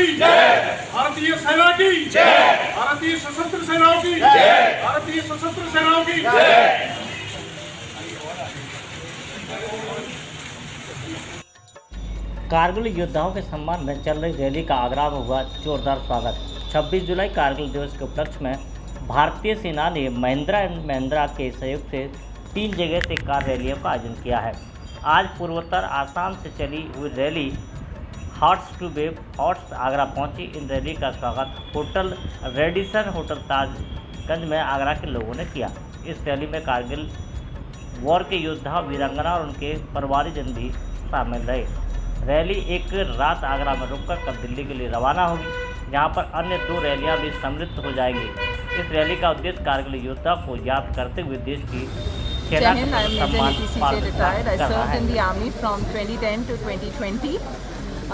की जय, भारतीय सेना की जय, भारतीय सशस्त्र सेनाओं की जय, भारतीय सशस्त्र सेनाओं की जय। कारगिल योद्धाओं के सम्मान में चल रही रैली का आगरा में हुआ जोरदार स्वागत। 26 जुलाई कारगिल दिवस के उपलक्ष्य में भारतीय सेना ने महिंद्रा एंड महिंद्रा के सहयोग से 3 जगह से कार रैलियों का आयोजन किया है। आज पूर्वोत्तर आसाम से चली हुई rally hearts to wave hearts Agra पहुंची। इन रैली का स्वागत होटल रेडिसन होटल ताजगंज में आगरा के लोगों ने किया। इस रैली में कारगिल वॉर के योद्धा, वीरांगना और उनके परिवारजन भी शामिल रहे। रैली एक रात आगरा में रुककर कल दिल्ली के लिए रवाना होगी, जहां पर अन्य 2 रैलियां भी सम्मिलित हो जाएंगी। इस रैली का उद्देश्य कारगिल योद्धा को याद करते हुए देश की सेना के सम्मान I served in the army from 2010 to 2020.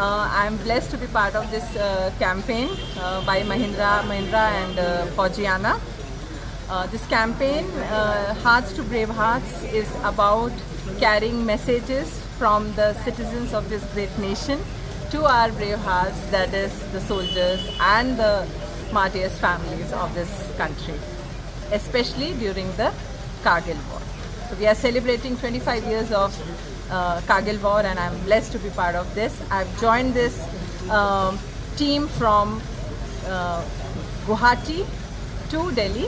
I am blessed to be part of this campaign by Mahindra and Faujiana. This campaign, Hearts to Brave Hearts, is about carrying messages from the citizens of this great nation to our brave hearts, that is the soldiers and the martyrs' families of this country, especially during the Kargil War. So we are celebrating 25 years of Kargil War, and I'm blessed to be part of this. I've joined this team from Guwahati to Delhi.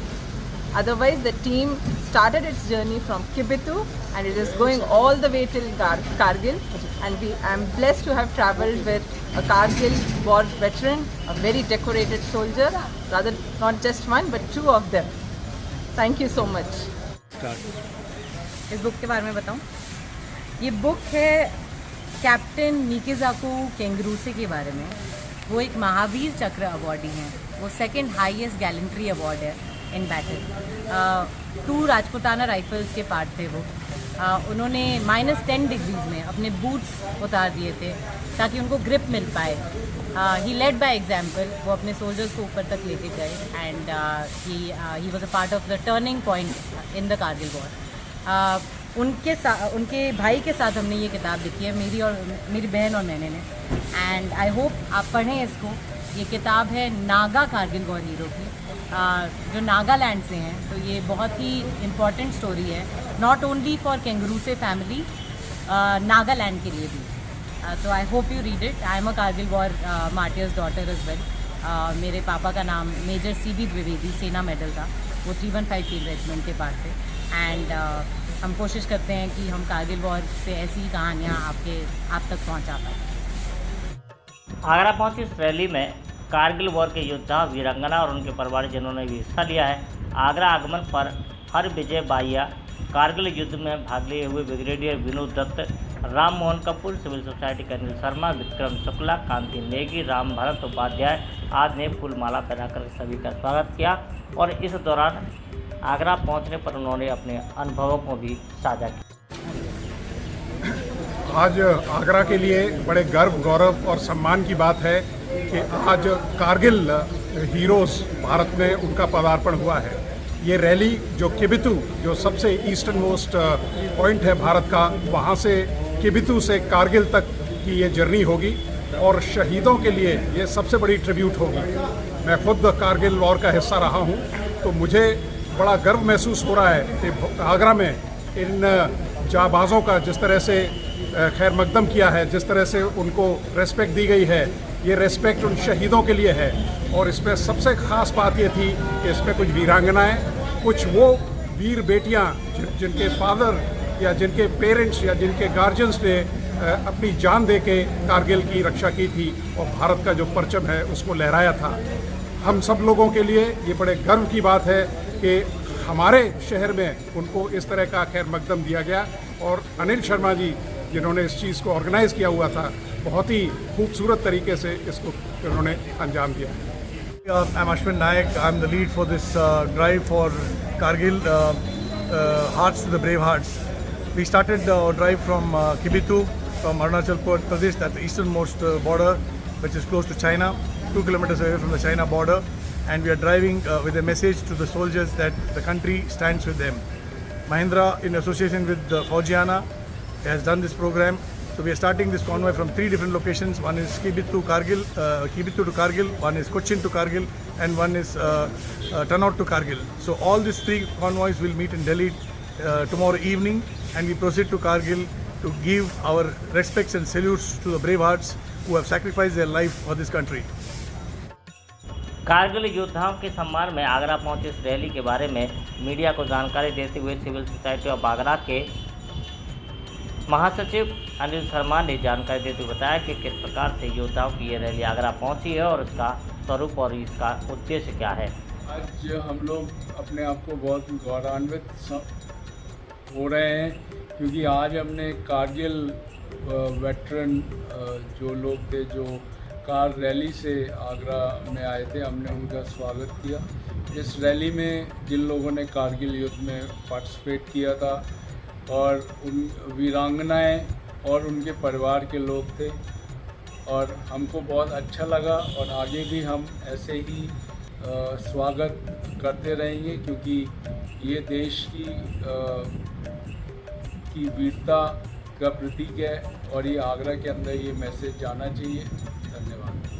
Otherwise, the team started its journey from Kibitu, and it is going all the way till Kargil. And I'm blessed to have travelled with a Kargil war veteran, a very decorated soldier, rather not just one but 2 of them. Thank you so much. इस book के बारे में बताऊं? ये book है captain निकिजाकू केंगरूसे के बारे में। वो एक महावीर चक्र अवार्डी हैं। वो 2nd हाईएस्ट गैलेंट्री अवार्ड है इन बैटल। 2 राजपूताना राइफल्स के पार्ट थे वो। उन्होंने -10 डिग्रीज में अपने बूट्स उतार दिए थे ताकि उनको ग्रिप मिल पाए। ही लेड बाय एग्जाम्पल। वो अपने सोल्जर्स को ऊपर तक लेके गए and he was a part of the turning point in the Kargil war. उनके भाई के साथ हमने ये किताब लिखी है, मेरी बहन और मैंने ने। एंड आई होप आप पढ़ें इसको। ये किताब है नागा कारगिल वॉर हीरो की, जो नागालैंड से हैं। तो ये बहुत ही इम्पॉर्टेंट स्टोरी है, नॉट ओनली फॉर केंगरूसे फैमिली, नागालैंड के लिए भी। तो I hope you read it. I am a Kargil war martyr's daughter as well. मेरे पापा का नाम मेजर CB द्विवेदी, सेना मेडल था। वो 315 फील्ड रेजिमेंट के पार्ट थे। एंड हम कोशिश करते हैं कि हम कारगिल वॉर से ऐसी कहानियाँ आप तक पहुँचा पाएँ। आगरा पहुंची इस रैली में कारगिल वॉर के योद्धा, वीरांगना और उनके परिवारजनों ने भी हिस्सा लिया है। आगरा आगमन पर हर विजय बाहिया, कारगिल युद्ध में भाग लिए हुए brigadier Vinod Dutt, Ram Mohan Kapoor, civil society के अनिल शर्मा, विक्रम शुक्ला, कांति नेगी, राम भरत उपाध्याय आदि ने फूलमाला पहनाकर सभी का स्वागत किया। और इस दौरान आगरा पहुंचने पर उन्होंने अपने अनुभवों को भी साझा किया। आज आगरा के लिए बड़े गर्व, गौरव और सम्मान की बात है कि आज कारगिल हीरोज़ भारत में उनका पदार्पण हुआ है। ये रैली जो किबितु, जो सबसे ईस्टर्न मोस्ट पॉइंट है भारत का, वहाँ से किबितु से कारगिल तक की ये जर्नी होगी और शहीदों के लिए ये सबसे बड़ी ट्रिब्यूट होगी। मैं खुद कारगिल वॉर का हिस्सा रहा हूँ, तो मुझे बड़ा गर्व महसूस हो रहा है कि आगरा में इन जाबाज़ों का जिस तरह से खैर मकदम किया है, जिस तरह से उनको रेस्पेक्ट दी गई है, ये रेस्पेक्ट उन शहीदों के लिए है। और इसमें सबसे ख़ास बात ये थी कि इसमें कुछ वीरांगनाएँ, कुछ वो वीर बेटियाँ जिनके फादर या जिनके पेरेंट्स या जिनके गार्जियंस ने अपनी जान दे के कारगिल की रक्षा की थी और भारत का जो परचम है उसको लहराया था। हम सब लोगों के लिए ये बड़े गर्व की बात है कि हमारे शहर में उनको इस तरह का खैर मकदम दिया गया। और अनिल शर्मा जी जिन्होंने इस चीज़ को ऑर्गेनाइज़ किया हुआ था, बहुत ही खूबसूरत तरीके से इसको उन्होंने अंजाम दिया। I'm Ashwin Nayak. I'm the lead for this drive for Kargil, Hearts to the Brave Hearts. We started the drive from Kibitu, from Arunachal Pradesh, that's the easternmost border, which is close to China, 2 kilometers away from the China border. And we are driving with a message to the soldiers that the country stands with them. Mahindra, in association with Faujiana, has done this program So we are starting this convoy from 3 different locations. One is Kibittu to Kargil, one is Cochin to Kargil, and one is Tanout to Kargil. So all these 3 convoys will meet in Delhi tomorrow evening, and we proceed to Kargil to give our respects and salutes to the brave hearts who have sacrificed their life for this country. Kargil योद्धाओं के सम्मान में आगरा पहुंचे इस rally के बारे में media को जानकारी देते हुए सिविल सोसाइटी ऑफ आगरा के महासचिव अनिल शर्मा ने जानकारी देते हुए बताया कि किस प्रकार से योद्धाओं की ये रैली आगरा पहुंची है और इसका स्वरूप और इसका उद्देश्य क्या है। आज हम लोग अपने आप को बहुत गौरवान्वित हो रहे हैं, क्योंकि आज हमने कारगिल वेटरन जो लोग थे जो कार रैली से आगरा में आए थे, हमने उनका स्वागत किया। इस रैली में जिन लोगों ने कारगिल युद्ध में पार्टिसिपेट किया था और उन वीरांगनाएं और उनके परिवार के लोग थे, और हमको बहुत अच्छा लगा और आगे भी हम ऐसे ही स्वागत करते रहेंगे, क्योंकि ये देश की वीरता का प्रतीक है और ये आगरा के अंदर ये मैसेज जाना चाहिए। धन्यवाद।